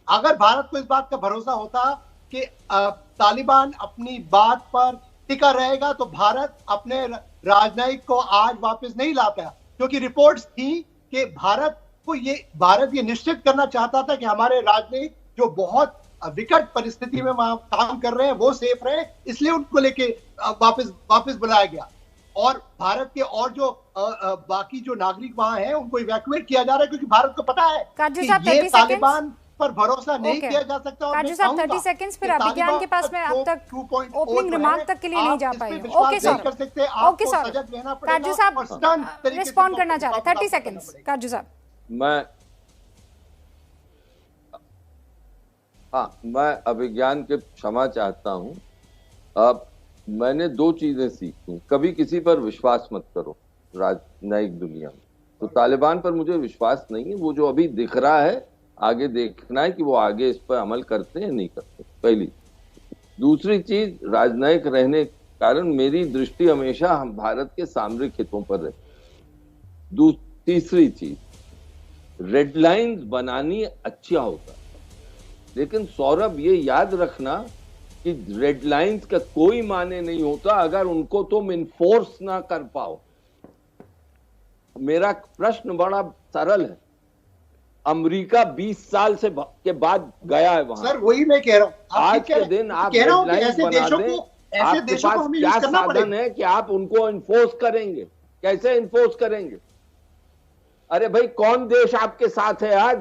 अगर भारत को इस बात का भरोसा होता कि तालिबान अपनी बात पर टिका रहेगा, तो भारत अपने राजनयिक को आज वापस नहीं लाता, क्योंकि रिपोर्ट्स थी कि भारत ये निश्चित करना चाहता था कि हमारे राजनयिक जो बहुत विकट परिस्थिति में वहां काम कर रहे हैं वो सेफ रहे, इसलिए उनको लेके वापस बुलाया गया। और भारत के और जो बाकी जो नागरिक वहां हैं उनको इवैक्यूएट किया जा रहा है, क्योंकि भारत को पता है कि ये तालिबान पर भरोसा नहीं किया जा सकता। काजू साहब 30 सेकंड्स, फिर अभिज्ञान के पास में अब तक ओपनिंग रिमार्क तक के लिए नहीं जा पाए। ओके सर, काजू साहब रिस्पॉन्ड करना चाह रहे हैं, 30 सेकंड्स। काजू साहब। मैं अभिज्ञान के क्षमा चाहता हूं। अब मैंने 2 चीजें सीखी। कभी किसी पर विश्वास मत करो राजनयिक दुनिया में। तो तालिबान पर मुझे विश्वास नहीं है। वो जो अभी दिख रहा है, आगे देखना है कि वो आगे इस पर अमल करते हैं नहीं करते, पहली। दूसरी चीज, राजनयिक रहने के कारण मेरी दृष्टि हमेशा हम भारत के सामरिक हितों पर रहे। तीसरी चीज, रेड लाइंस बनानी अच्छा होता है, लेकिन सौरभ ये याद रखना कि रेड लाइंस का कोई माने नहीं होता अगर उनको तुम इन्फोर्स ना कर पाओ। मेरा प्रश्न बड़ा सरल है। अमेरिका 20 साल से के बाद गया है वहां। सर वही मैं कह रहा हूं, आज के दिन आप रेड लाइन बना दें, आपके पास क्या साधन है कि आप उनको इन्फोर्स करेंगे? कैसे इन्फोर्स करेंगे? अरे भाई, कौन देश आपके साथ है आज?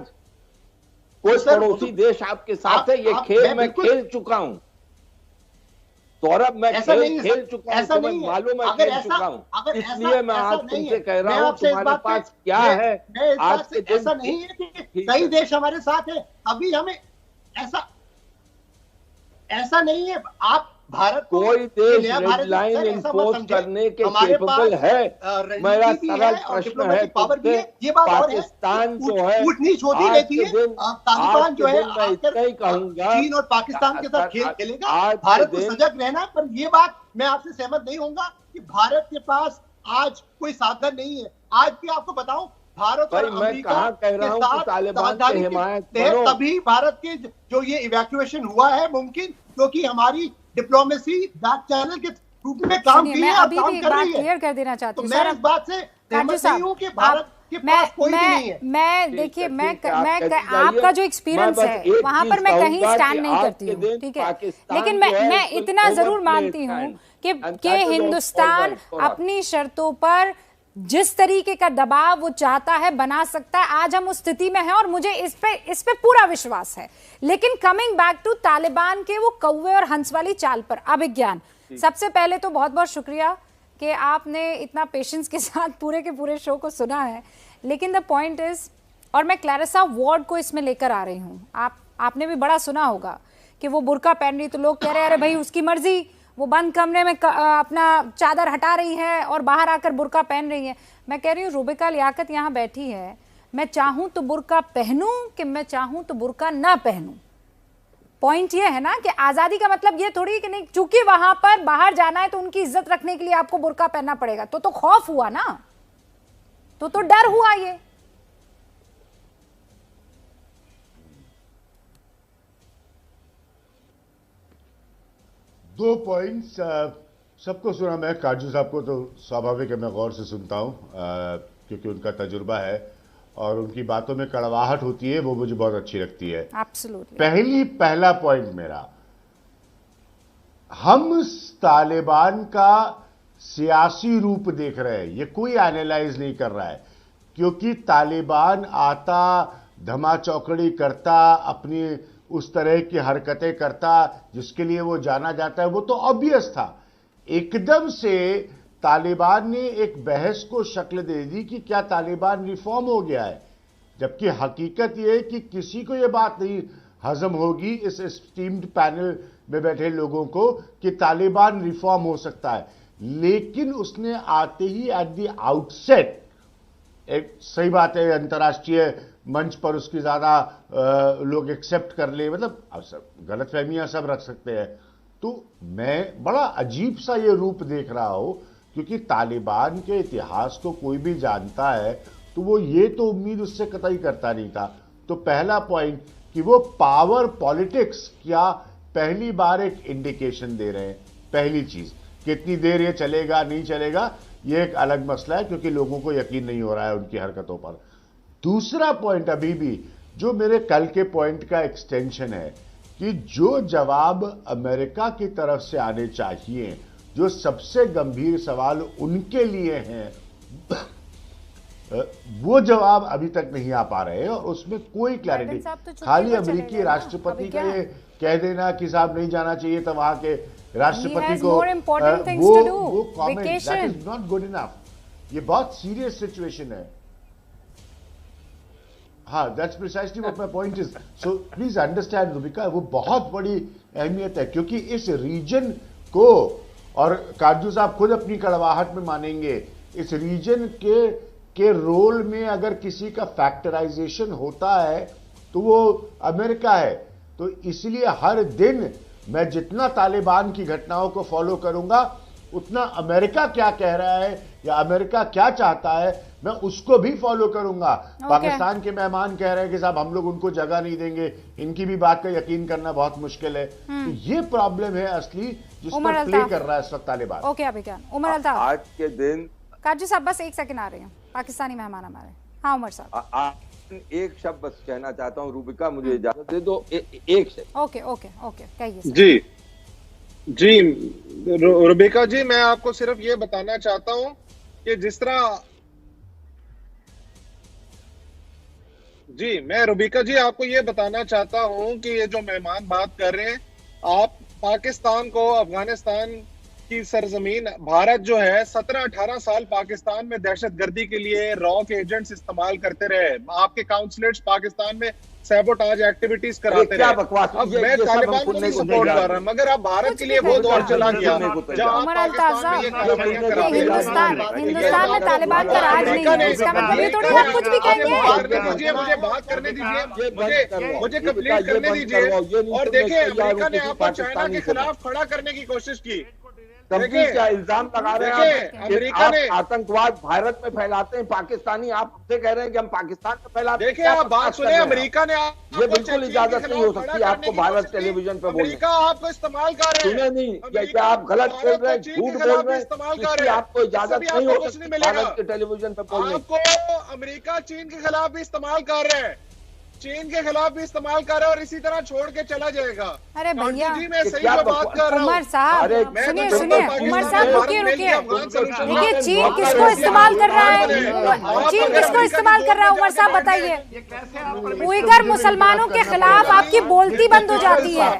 कोई पड़ोसी देश आपके साथ है? ये खेल मैं खेल चुका हूं सौरभ, मैं खेल चुका हूं, तुम्हें मालूम है खेल चुका हूं। इसलिए मैं आज तुमसे कह रहा हूं तुम्हारे पास क्या है आज के दिन। ऐसा नहीं है कि कई देश हमारे साथ है। अभी हमें ऐसा नहीं है। आप भारत कोई देश रेड लाइन इम्पोज करने के केपेबल है? मेरा सरल प्रश्न है तुमसे, पाकिस्तान जो है आज के दिन, तालिबान जो है इतना ही कहूंगा, चीन और पाकिस्तान के साथ खेल खेलेगा। भारत को सजग रहना। पर ये बात मैं आपसे सहमत नहीं होऊंगा कि भारत के पास आज कोई साधन नहीं है। आज भी आपको बताऊं, भारत और अमेरिका के साथ साझेदारी के तहत तभी भारत के जो ये इवैक्यूएशन हुआ है मुमकिन, क्योंकि हमारी डिप्लोमेसी बैक चैनल के रूप में काम की है, अभी भी एक बात क्लियर कर देना चाहती हूँ। तो मैं इस बात से सहमत नहीं हूँ कि भारत के पास कोई भी नहीं है। मैं देखिए, मैं आपका जो एक्सपीरियंस है वहां पर मैं कहीं स्टैंड नहीं करती हूँ, ठीक है, लेकिन मैं इतना जरूर मानती हूँ कि हिंदुस्तान अपनी शर्तों पर जिस तरीके का दबाव वो चाहता है बना सकता है। आज हम उस स्थिति में हैं और मुझे इस पे पूरा विश्वास है। लेकिन कमिंग बैक टू तालिबान के वो कौवे और हंस वाली चाल पर अभिज्ञान, सबसे पहले तो बहुत बहुत शुक्रिया कि आपने इतना पेशेंस के साथ पूरे के पूरे शो को सुना है। लेकिन द पॉइंट इज, और मैं क्लैरिसा वार्ड को इसमें लेकर आ रही हूँ, आपने भी बड़ा सुना होगा कि वो बुर्का पहन रही, तो लोग कह रहे हैं अरे भाई उसकी मर्जी, वो बंद कमरे में अपना चादर हटा रही है और बाहर आकर बुर्का पहन रही है। मैं कह रही हूँ रुबिका लियाकत यहाँ बैठी है, मैं चाहूँ तो बुर्का पहनूं कि मैं चाहूँ तो बुर्का ना पहनूं। पॉइंट ये है ना कि आजादी का मतलब ये थोड़ी कि नहीं, चूंकि वहां पर बाहर जाना है तो उनकी इज्जत रखने के लिए आपको बुर्का पहनना पड़ेगा। तो खौफ हुआ ना, तो डर हुआ। ये दो पॉइंट्स सबको सुना। मैं काजू साहब को तो स्वाभाविक है, मैं गौर से सुनता हूं क्योंकि उनका तजुर्बा है और उनकी बातों में कड़वाहट होती है, वो मुझे बहुत अच्छी लगती है। Absolutely. पहला पॉइंट मेरा, हम तालिबान का सियासी रूप देख रहे हैं, ये कोई एनालाइज नहीं कर रहा है, क्योंकि तालिबान आता, धमाचौकड़ी करता, अपनी उस तरह की हरकतें करता जिसके लिए वो जाना जाता है, वो तो ऑब्वियस था। एकदम से तालिबान ने एक बहस को शक्ल दे दी कि क्या तालिबान रिफॉर्म हो गया है, जबकि हकीकत यह है कि किसी को यह बात नहीं हजम होगी इस स्टीम्ड पैनल में बैठे लोगों को कि तालिबान रिफॉर्म हो सकता है। लेकिन उसने आते ही एट द आउटसेट, एक सही बात है अंतर्राष्ट्रीय मंच पर उसकी ज्यादा लोग एक्सेप्ट कर ले, मतलब गलतफहमियां सब रख सकते हैं, तो मैं बड़ा अजीब सा ये रूप देख रहा हूं, क्योंकि तालिबान के इतिहास को कोई भी जानता है तो वो ये तो उम्मीद उससे कतई करता नहीं था। तो पहला पॉइंट कि वो पावर पॉलिटिक्स क्या पहली बार एक इंडिकेशन दे रहे हैं। पहली चीज, कितनी देर ये चलेगा नहीं चलेगा ये एक अलग मसला है, क्योंकि लोगों को यकीन नहीं हो रहा है उनकी हरकतों पर। दूसरा पॉइंट अभी भी जो मेरे कल के पॉइंट का एक्सटेंशन है कि जो जवाब अमेरिका की तरफ से आने चाहिए, जो सबसे गंभीर सवाल उनके लिए हैं, वो जवाब अभी तक नहीं आ पा रहे हैं और उसमें कोई क्लैरिटी। खाली अमेरिकी राष्ट्रपति का ये कह देना कि साहब नहीं जाना चाहिए था वहां के राष्ट्रपति को, वो comment that is not good enough. ये बहुत सीरियस सिचुएशन है। हाँ, that's precisely what my point is. So please understand Rubika, वो बहुत बड़ी अहमियत है, क्योंकि इस रीजन को, और काजू साहब खुद अपनी कड़वाहट में मानेंगे, इस रीजन के रोल में अगर किसी का फैक्टराइजेशन होता है तो वो अमेरिका है। तो इसलिए हर दिन मैं जितना तालिबान की घटनाओं को फॉलो करूंगा, उतना अमेरिका क्या कह रहा है या अमेरिका क्या चाहता है मैं उसको भी फॉलो करूंगा। पाकिस्तान के मेहमान कह रहे हैं कि साहब हम लोग उनको जगह नहीं देंगे, इनकी भी बात का यकीन करना बहुत मुश्किल है। तो ये प्रॉब्लम है असली जिस पर प्ले कर रहा है इस वक्त तालिबान। ओके अभिज्ञान, उमर अल्ताफ आज के दिन काजू साहब बस एक सेकंड आ रहे हैं, पाकिस्तानी मेहमान हमारे। हाँ उमर साहब, एक शब्द बस कहना चाहता हूँ। रुबिका मुझे इजाजत दे दो, एक शब्द। ओके ओके ओके कहिए। जी रुबिका जी, मैं आपको सिर्फ ये बताना चाहता हूँ कि जिस तरह मैं रुबिका जी आपको ये बताना चाहता हूँ कि ये जो मेहमान बात कर रहे हैं, आप पाकिस्तान को, अफगानिस्तान की सरजमीन, भारत जो है 17-18 साल पाकिस्तान में दहशतगर्दी के लिए रॉ के एजेंट्स इस्तेमाल करते रहे। आपके काउंसलेट्स पाकिस्तान में सैबोटाज एक्टिविटीज कराते रहे। अब मैं तालिबान को नहीं सपोर्ट कर रहा, मगर अब भारत के लिए वो दौर चला गया जहां पाकिस्तान में ये कार्रवाइयां कराते हैं। हिंदुस्तान में तालिबान का राज नहीं है, इसका मतलब ये थोड़ी आप कुछ भी कहेंगे। मुझे बात करने दीजिए, मुझे कंप्लीट करने दीजिए। और देखिए, अमेरिका ने आपको चाइना के खिलाफ खड़ा करने की कोशिश की। तब्दील का इल्जाम लगा रहे हैं। अमेरिका ने आतंकवाद भारत में फैलाते हैं पाकिस्तानी, आप हमसे कह रहे हैं कि हम पाकिस्तान में फैलाते हैं। देखिए आप बात सुने, अमेरिका ने ये बिल्कुल इजाजत नहीं हो सकती आपको भारत टेलीविजन पे बोलने। अमेरिका आपको इस्तेमाल कर रहे हैं। सुने नहीं क्या आप गलत बोल रहे हैं, झूठ बोल रहे हैं, आपको इजाजत नहीं हो सकती भारत के टेलीविजन पे बोलने। आपको अमेरिका चीन के खिलाफ भी इस्तेमाल कर रहे हैं, चीन के खिलाफ भी इस्तेमाल कर रहा है और इसी तरह छोड़ के चला जाएगा। अरे भैया जी मैं सही में बात कर रहा हूँ। उमर साहब सुनिए उमर साहब रुकिए देखिए चीन किसको इस्तेमाल कर रहा है, चीन किसको इस्तेमाल कर रहा है उमर साहब बताइए। उइगर मुसलमानों के खिलाफ आपकी बोलती बंद हो जाती है।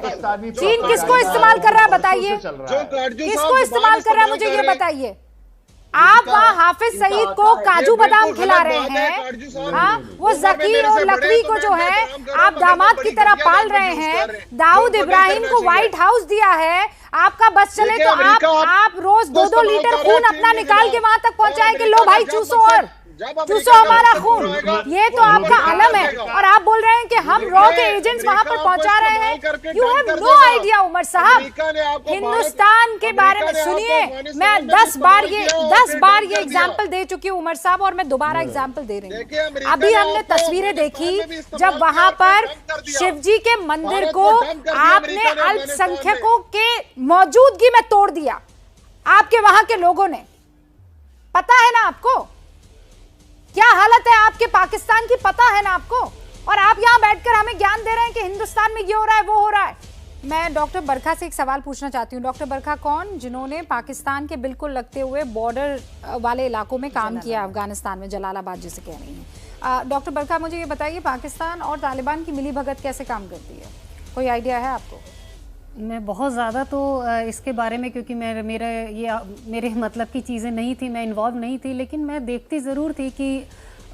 चीन किसको इस्तेमाल कर रहा है बताइए, किसको इस्तेमाल कर रहा है मुझे ये बताइए। आप वहाँ हाफिज सईद को काजू बादाम खिला रहे हैं, हाँ वो जकी और लकवी को जो है आप दामाद की तरह पाल रहे हैं। दाऊद इब्राहिम को व्हाइट हाउस दिया है। आपका बस चले तो आप रोज 2-2 लीटर खून अपना निकाल के वहां तक पहुंचाएं कि लो भाई चूसो और चूसो हमारा खून, ये तो आपका आलम है। और आप बोल रहे हैं कि हम रॉ के एजेंट्स वहां पर पहुंचा रहे हैं। You have no idea Umar साहब, हिंदुस्तान के बारे में सुनिए। मैं 10 बार ये एग्जाम्पल दे चुकी हूँ उमर साहब, और मैं दोबारा एग्जाम्पल दे रही हूँ। अभी हमने तस्वीरें देखी जब वहां पर शिवजी के मंदिर को आपने अल्पसंख्यकों के मौजूदगी में तोड़ दिया, आपके वहां के लोगों ने। पता है ना आपको क्या हालत है आपके पाकिस्तान की, पता है ना आपको। और आप यहाँ बैठकर हमें ज्ञान दे रहे हैं कि हिंदुस्तान में ये हो रहा है वो हो रहा है। मैं डॉक्टर बरखा से एक सवाल पूछना चाहती हूँ। डॉक्टर बरखा कौन जिन्होंने पाकिस्तान के बिल्कुल लगते हुए बॉर्डर वाले इलाकों में काम किया, अफगानिस्तान में, जलालाबाद जिसे कह रही हैं। डॉक्टर बरखा मुझे ये बताइए पाकिस्तान और तालिबान की मिली भगत कैसे काम करती है, कोई आइडिया है आपको? मैं बहुत ज़्यादा तो इसके बारे में, क्योंकि मेरे मतलब की चीज़ें नहीं थी, मैं इन्वॉल्व नहीं थी, लेकिन मैं देखती ज़रूर थी कि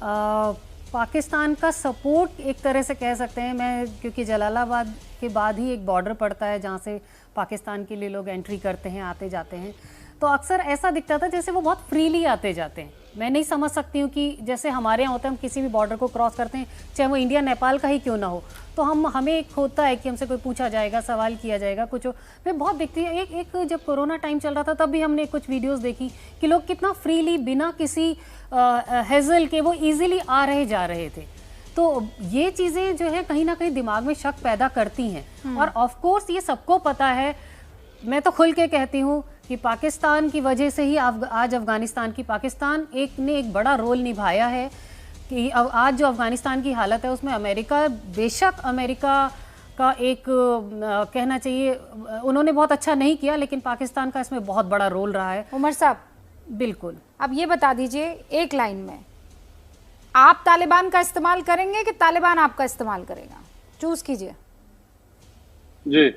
पाकिस्तान का सपोर्ट एक तरह से कह सकते हैं मैं, क्योंकि जलालाबाद के बाद ही एक बॉर्डर पड़ता है जहाँ से पाकिस्तान के लिए लोग एंट्री करते हैं, आते जाते हैं। तो अक्सर ऐसा दिखता था जैसे वो बहुत फ्रीली आते जाते हैं। मैं नहीं समझ सकती हूँ कि जैसे हमारे यहाँ होता है, हम किसी भी बॉर्डर को क्रॉस करते हैं, चाहे वो इंडिया नेपाल का ही क्यों ना हो, तो हमें एक होता है कि हमसे कोई पूछा जाएगा, सवाल किया जाएगा, कुछ हो। मैं बहुत देखती है एक जब कोरोना टाइम चल रहा था तब भी हमने कुछ वीडियोस देखी कि लोग कितना फ्रीली बिना किसी हेजल के वो इजीली आ रहे जा रहे थे। तो ये चीज़ें जो है कहीं ना कहीं दिमाग में शक पैदा करती हैं। और ऑफ कोर्स ये सबको पता है, मैं तो खुल के कहती हूँ कि पाकिस्तान की वजह से ही आज अफगानिस्तान की पाकिस्तान ने एक बड़ा रोल निभाया है कि आज जो अफगानिस्तान की हालत है उसमें अमेरिका, बेशक अमेरिका का एक कहना चाहिए उन्होंने बहुत अच्छा नहीं किया, लेकिन पाकिस्तान का इसमें बहुत बड़ा रोल रहा है। उमर साहब बिल्कुल, अब ये बता दीजिए एक लाइन में, आप तालिबान का इस्तेमाल करेंगे कि तालिबान आपका इस्तेमाल करेगा? चूज कीजिए। जी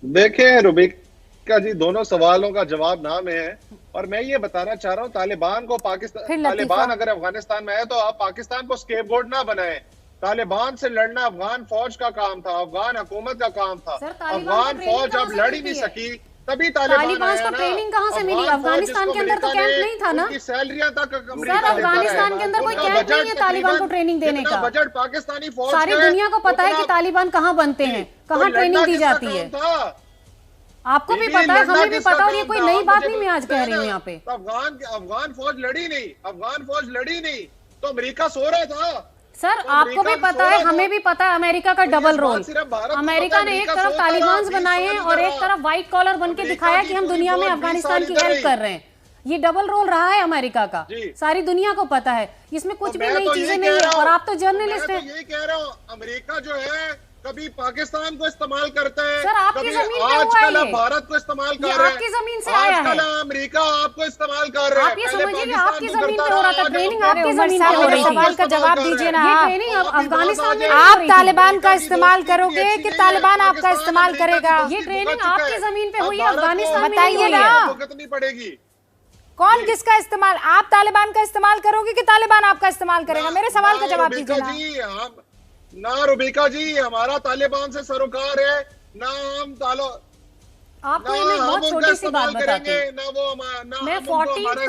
देखिए रुबिका जी, दोनों सवालों का जवाब ना में है। और मैं ये बताना चाह रहा हूँ तालिबान को तालिबान अगर अफगानिस्तान में है तो आप पाकिस्तान को स्केपगोट ना बनाए। तालिबान से लड़ना अफगान फौज का काम था, अफगान हुकूमत का काम था। अफगान फौज अब लड़ ही नहीं सकी, तभी तालिबान को ट्रेनिंग कहाँ से मिली? अफगानिस्तान के अंदर तो कैंप नहीं था ना, सैलरियां तक अफगानिस्तान के अंदर कोई कैंप नहीं है तालिबान को ट्रेनिंग देने का। बजट पाकिस्तानी फौज, सारी दुनिया को पता है कि तालिबान कहाँ बनते हैं, कहाँ ट्रेनिंग दी जाती है। आपको भी पता है, हमें भी पता, और ये कोई नई बात नहीं मैं आज कह रही हूँ यहाँ पे। अफगान फौज लड़ी नहीं, तो अमेरिका सो रहा था। सर आपको भी पता है, हमें भी पता है, अमेरिका का डबल रोल। अमेरिका ने एक तरफ तालिबान बनाए हैं और एक तरफ व्हाइट कॉलर बन के दिखाया कि हम दुनिया में अफगानिस्तान की हेल्प कर रहे हैं। ये डबल रोल रहा है अमेरिका का, सारी दुनिया को पता है, इसमें कुछ भी नई चीजें नहीं है। और आप तो जर्नलिस्ट हैं। यही कह रहा हूँ, अमेरिका जो है कभी पाकिस्तान को इस्तेमाल करता है, सर आपकी जमीन पे आजकल भारत को इस्तेमाल कर रहा है, आपकी जमीन से आया है। अमेरिका आपको इस्तेमाल कर रहा है। आप ये समझिए कि आपकी जमीन पे हो रहा था ट्रेनिंग, आपकी जमीन पे हो रही थी। सवाल का जवाब दीजिए ना। ये ट्रेनिंग अफगानिस्तान में आप तालिबान का इस्तेमाल करोगे कि तालिबान आपका इस्तेमाल करेगा? ये ट्रेनिंग आपकी जमीन पे हुई है, अफगानिस्तान में बताइए ना कितनी पड़ेगी? कौन किसका इस्तेमाल? आप तालिबान का इस्तेमाल करोगे कि तालिबान आपका इस्तेमाल करेगा? मेरे सवाल का जवाब दीजिए ना रुबिका जी, हमारा तालिबान से सरोकार है ना, हम आपको ये मैं बहुत छोटी सी बात बताती हूँ। मैं 14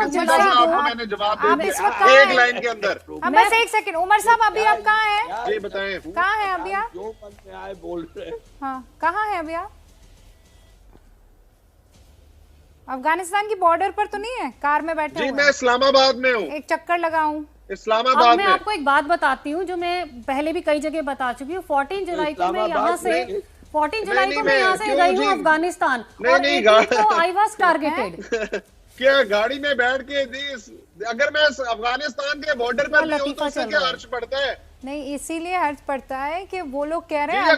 जुलाई को मैंने जवाब आप दे इस दिया वक्त कहाँ एक हैं? लाइन के अंदर। बस एक सेकंड, उमर साहब अभी आप कहाँ हैं? जी बताएं। कहाँ हैं अभी आप? जो मन में आए बोल रहे हैं। हाँ, कहाँ हैं अभी आप? अफगानिस्तान की बॉर्डर पर तो नहीं है? कार में बैठे जी हुए मैं इस्लामाबाद में हूँ। एक चक्कर लगाऊं। इस्लामाबाद अब में। मैं आपको एक बात बताती हूँ जो मैं पहले भी कई जगह बता चुकी हूँ। 14 जुलाई को मैं यहाँ से 14 जुलाई को मैं यहाँ से गई हूँ अफगानिस्तान और 18 को आई वाज टारगेटेड। क्या गाड़ी में बैठ के अगर मैं अफगानिस्तान के बॉर्डर पर भी हूँ तो उससे क्या हर्ष पड़ता है? नहीं, इसीलिए हर्ज पड़ता है कि वो लोग कह रहे हैं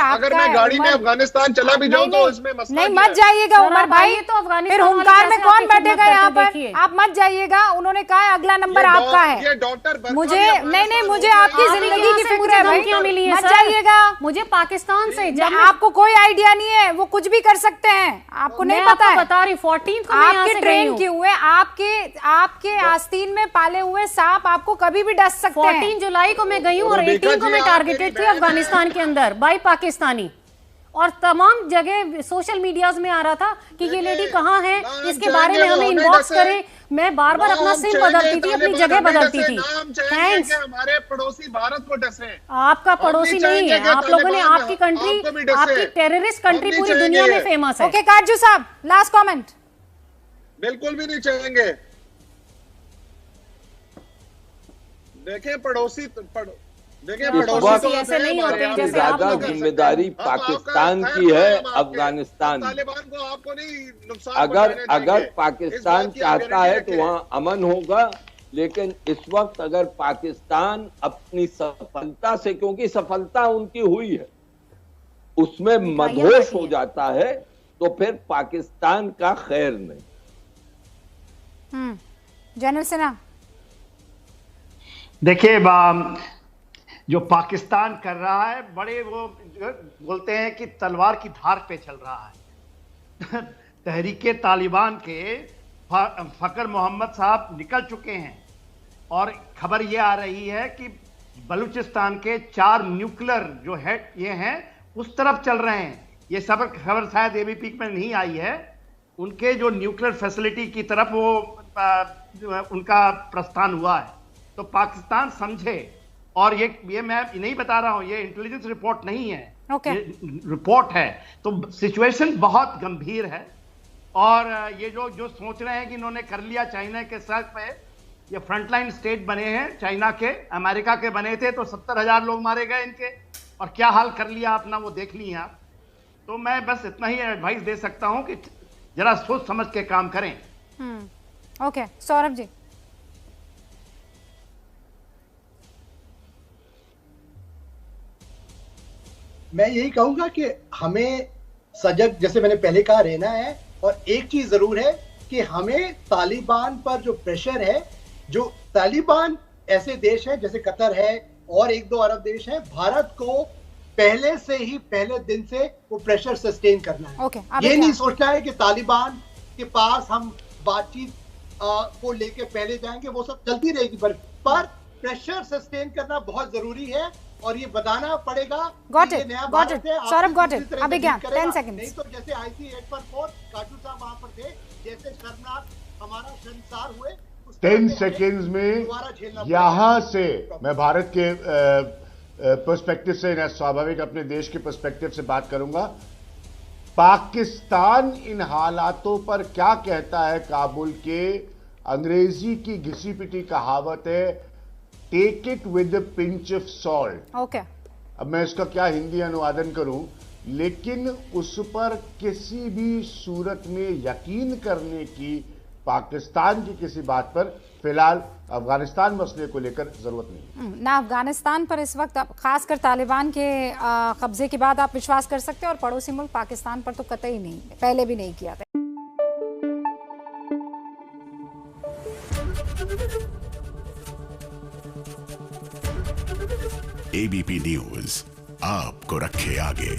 अगर मैं गाड़ी में अफगानिस्तान चला भी जाऊं तो इसमें मसला नहीं, मत जाइएगा उमर भाई। तो फिर होमगार्ड में कौन बैठेगा यहाँ पर? आप मत जाइएगा, उन्होंने कहा है अगला नंबर आपका है। मुझे नहीं, मुझे आपकी जिंदगी की फिक्र है भाई, मत जाइएगा। मुझे पाकिस्तान से जब आपको कोई आइडिया नहीं है, वो कुछ भी कर सकते हैं, आपको नहीं पता है। बता रही 14 को आपके ट्रेन क्यों हुए? आपके आस्तीन में पाले हुए सांप आपको कभी भी डस सकते हैं। 14 जुलाई को मैं गई हूँ और 18 को मैं टारगेटेड थी अफगानिस्तान के अंदर बाई पाकिस्तानी, और तमाम जगह सोशल मीडियाज में आ रहा था कि ये लेडी कहाँ है, इसके बारे में हमें इनबॉक्स करें। मैं बार बार अपना सिम बदलती थी, अपनी जगह बदलती थी। थैंक्स। हमारे पड़ोसी भारत को डसे। आपका पड़ोसी नहीं है, आप लोगों ने आपकी कंट्री, आपकी टेररिस्ट कंट्री पूरी दुनिया में फेमस है। ओके काजू साहब, लास्ट कॉमेंट। बिल्कुल भी नहीं चाहेंगे। देखिए पड़ोसी ऐसे नहीं होते जैसे आप ज्यादा जिम्मेदारी पाकिस्तान की है अफगानिस्तान। तालिबान को आपको नहीं नुकसान अगर पाकिस्तान चाहता है तो वहाँ अमन होगा, लेकिन इस वक्त अगर पाकिस्तान अपनी सफलता से, क्योंकि सफलता उनकी हुई है, उसमें मदहोश हो जाता है तो फिर पाकिस्तान का खैर नहीं। जनरल सिन्हा, देखिए जो पाकिस्तान कर रहा है, बड़े वो बोलते हैं कि तलवार की धार पे चल रहा है। तहरीके तालिबान के फकर मोहम्मद साहब निकल चुके हैं और खबर ये आ रही है कि बलूचिस्तान के 4 न्यूक्लियर जो है ये हैं उस तरफ चल रहे हैं। ये सब खबर शायद एबीपी में नहीं आई है। उनके जो न्यूक्लियर फैसिलिटी की तरफ वो उनका प्रस्थान हुआ है। तो पाकिस्तान समझे, और ये मैं नहीं बता रहा हूं, ये इंटेलिजेंस रिपोर्ट नहीं है, ये रिपोर्ट है। तो सिचुएशन बहुत गंभीर है और ये जो सोच रहे हैं कि इन्होंने कर लिया चाइना के सर पे, ये फ्रंटलाइन स्टेट बने हैं चाइना के, अमेरिका के बने थे तो 70,000 लोग मारे गए इनके, और क्या हाल कर लिया अपना वो देख लिए आप। तो मैं बस इतना ही एडवाइस दे सकता हूं कि जरा सोच समझ के काम करें। ओके सौरभ जी। मैं यही कहूंगा कि हमें सजग, जैसे मैंने पहले कहा, रहना है। और एक चीज जरूर है कि हमें तालिबान पर जो प्रेशर है, जो तालिबान ऐसे देश हैं जैसे कतर है और 1-2 अरब देश हैं, भारत को पहले से ही, पहले दिन से वो प्रेशर सस्टेन करना है। ये नहीं सोचना है कि तालिबान के पास हम बातचीत को लेके पहले जाएंगे, वो सब चलती रहेगी, पर प्रेशर सस्टेन करना बहुत जरूरी है और ये बताना पड़ेगा। Got it. Saurabh got it. अभी क्या 10 सेकंड। नहीं तो जैसे IC 8/4 काजू साहब वहां पर थे, जैसे शर्मनाक हमारा शर्मसार हुए 10 सेकंड्स में यहाँ से मैं भारत के पर्सपेक्टिव से, स्वाभाविक अपने देश के पर्सपेक्टिव से बात करूंगा। पाकिस्तान इन हालातों पर क्या कहता है? काबुल के अंग्रेजी की घिसी पिटी कहावत है, take it with a pinch of salt. Okay, अब मैं इसका क्या हिंदी अनुवादन करूं, लेकिन उस पर किसी भी सूरत में यकीन करने की पाकिस्तान की किसी बात पर फिलहाल अफगानिस्तान मसले को लेकर जरूरत नहीं ना। अफगानिस्तान पर इस वक्त खासकर तालिबान के कब्जे के बाद आप विश्वास कर सकते हैं, और पड़ोसी मुल्क पाकिस्तान पर तो कतई नहीं, पहले भी नहीं किया था। एबीपी न्यूज आपको रखे आगे।